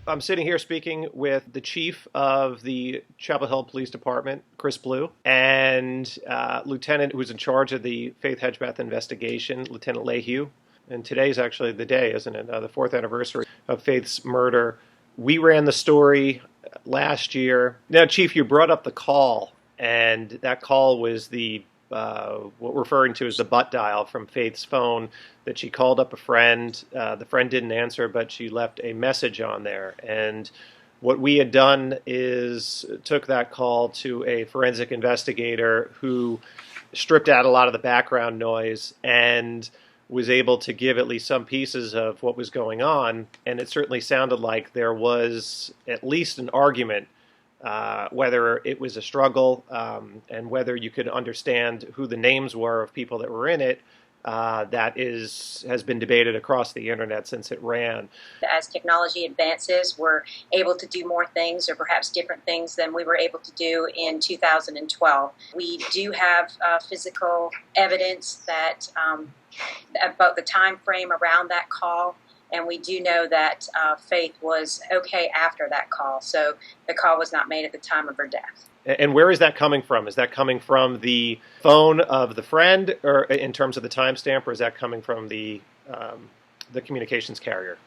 I'm sitting here speaking with the chief of the Chapel Hill Police Department, Chris Blue, and Lieutenant who's in charge of the Faith Hedgepeth investigation, Lieutenant Lehew. And today's actually the day, isn't it? The fourth anniversary of Faith's murder. We ran the story last year. Now, Chief, you brought up the call, and that call was what we're referring to as the butt dial from Faith's phone, that she called up a friend. The friend didn't answer, but she left a message on there. And what we had done is took that call to a forensic investigator who stripped out a lot of the background noise and was able to give at least some pieces of what was going on. And it certainly sounded like there was at least an argument, whether it was a struggle and whether you could understand who the names were of people that were in it. Has been debated across the internet since it ran. As technology advances, we're able to do more things, or perhaps different things, than we were able to do in 2012. We do have physical evidence that about the time frame around that call, and we do know that Faith was okay after that call, so the call was not made at the time of her death. And where is that coming from? Is that coming from the phone of the friend, or in terms of the timestamp, or is that coming from the communications carrier?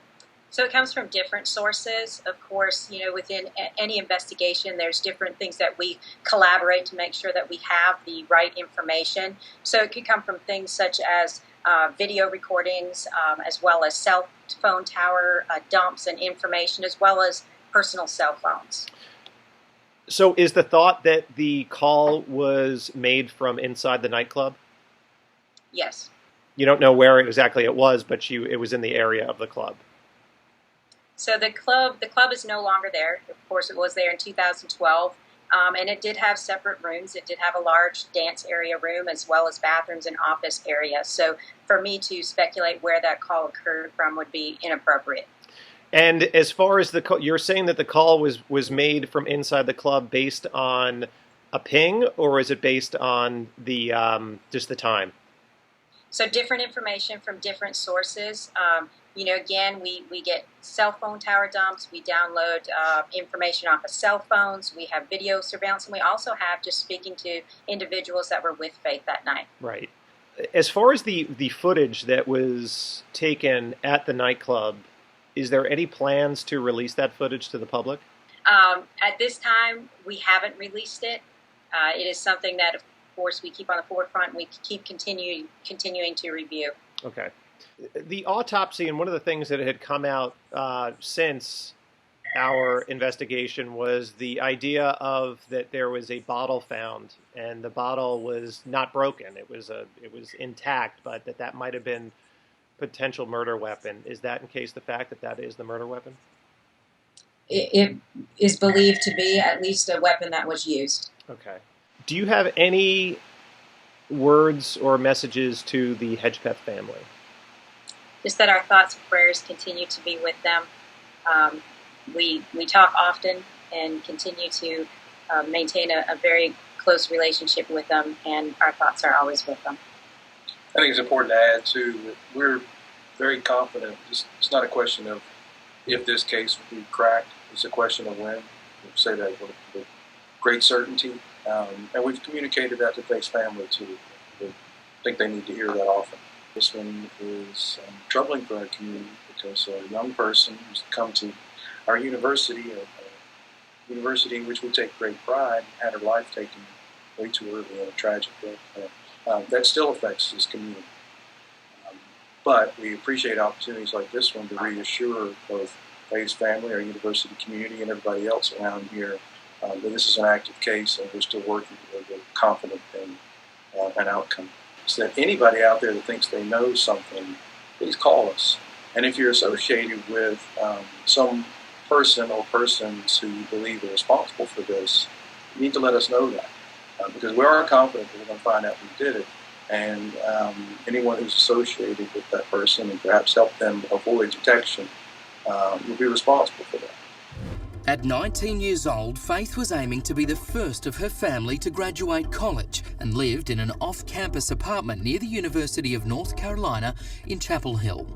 So it comes from different sources. Of course, within any investigation, there's different things that we collaborate to make sure that we have the right information. So it could come from things such as video recordings, as well as cell phone tower dumps and information, as well as personal cell phones. So is the thought that the call was made from inside the nightclub? Yes. You don't know where exactly it was, but it was in the area of the club. So the club is no longer there. Of course, it was there in 2012, and it did have separate rooms. It did have a large dance area room, as well as bathrooms and office areas. So for me to speculate where that call occurred from would be inappropriate. And as far as you're saying that the call was made from inside the club based on a ping, or is it based on the just the time? So different information from different sources. Again, we get cell phone tower dumps. We download information off of cell phones. We have video surveillance, and we also have just speaking to individuals that were with Faith that night. Right. As far as the footage that was taken at the nightclub, is there any plans to release that footage to the public? At this time, we haven't released it. It is something that, of course, we keep on the forefront and we keep continuing to review. Okay. The autopsy, and one of the things that had come out since our investigation, was the idea of that there was a bottle found, and the bottle was not broken. It was intact, but that might have been potential murder weapon. Is that in case the fact that is the murder weapon? It is believed to be at least a weapon that was used. Okay. Do you have any words or messages to the Hedgepeth family? Just that our thoughts and prayers continue to be with them. We talk often and continue to maintain a very close relationship with them, and our thoughts are always with them. I think it's important to add, too, that we're very confident. It's not a question of if this case will be cracked. It's a question of when. We'll say that with great certainty. And we've communicated that to Faith's family, too. I think they need to hear that often. This one is troubling for our community because a young person who's come to our university, a university in which we take great pride, had her life taken way too early in a tragic death. That still affects this community. But we appreciate opportunities like this one to reassure both Faith's family, our university community, and everybody else around here that this is an active case and we're still working with a confident in an outcome. So that anybody out there that thinks they know something, please call us. And if you're associated with some person or persons who you believe are responsible for this, you need to let us know that. Because we are confident that we're going to find out who did it, and anyone who's associated with that person and perhaps help them avoid detection will be responsible for that. At 19 years old, Faith was aiming to be the first of her family to graduate college and lived in an off-campus apartment near the University of North Carolina in Chapel Hill.